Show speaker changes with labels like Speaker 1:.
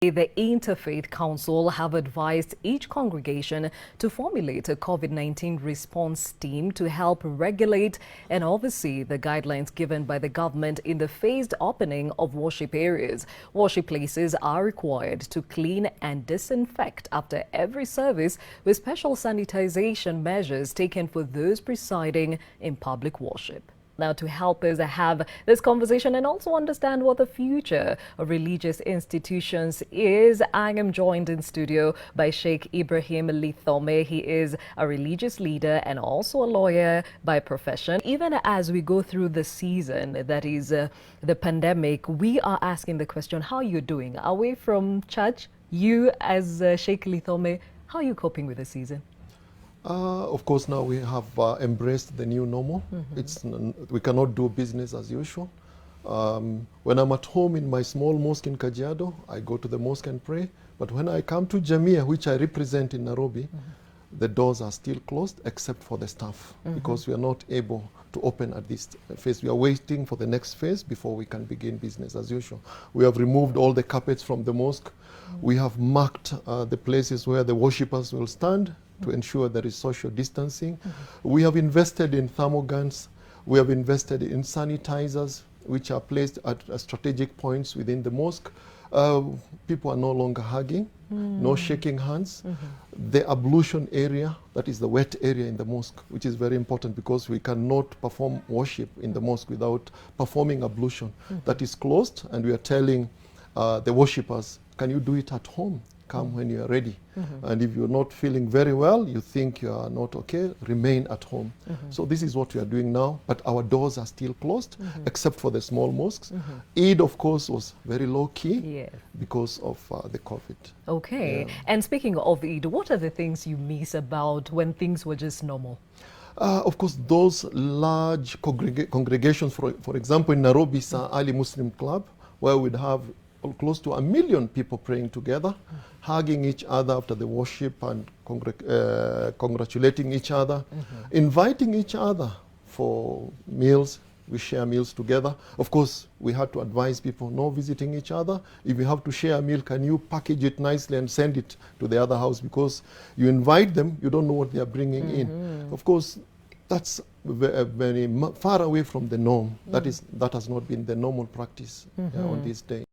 Speaker 1: The Interfaith Council have advised each congregation to formulate a COVID-19 response team to help regulate and oversee the guidelines given by the government in the phased opening of worship areas. Worship places are required to clean and disinfect after every service, with special sanitization measures taken for those presiding in public worship. Now, to help us have this conversation and also understand what the future of religious institutions is, I am joined in studio by Sheikh Ibrahim Lithome. He is a religious leader and also a lawyer by profession. Even as we go through the season, that is the pandemic, we are asking the question, how are you doing? Away from church, you as Sheikh Lithome, how are you coping with the season?
Speaker 2: Of course, now we have embraced the new normal. We cannot do business as usual. When I'm at home in my small mosque in Kajiado, I go to the mosque and pray. But when I come to Jamia, which I represent in Nairobi, the doors are still closed except for the staff, because we are not able to open at this phase. We are waiting for the next phase before we can begin business as usual. We have removed all the carpets from the mosque. We have marked the places where the worshippers will stand to ensure there is social distancing. We have invested in thermoguns. We have invested in sanitizers, which are placed at strategic points within the mosque. People are no longer hugging, no shaking hands. The ablution area, that is the wet area in the mosque, which is very important because we cannot perform worship in the mosque without performing ablution. That is closed, and we are telling the worshippers, can you do it at home? Come when you are ready. And if you're not feeling very well, you think you are not okay, remain at home. So this is what we are doing now, but our doors are still closed, except for the small mosques. Eid, of course, was very low-key because of the COVID.
Speaker 1: Okay. Yeah. And speaking of Eid, what are the things you miss about when things were just normal?
Speaker 2: Of course, those large congregations, for example, in Nairobi, Sir Ali Muslim Club, where we'd have close to 1 million people praying together, hugging each other after the worship and congratulating each other, inviting each other for meals. We share meals together. Of course, we had to advise people no visiting each other. If you have to share a meal, can you package it nicely and send it to the other house? Because you invite them, you don't know what they are bringing in. Of course, that's very far away from the norm. That has not been the normal practice on this day.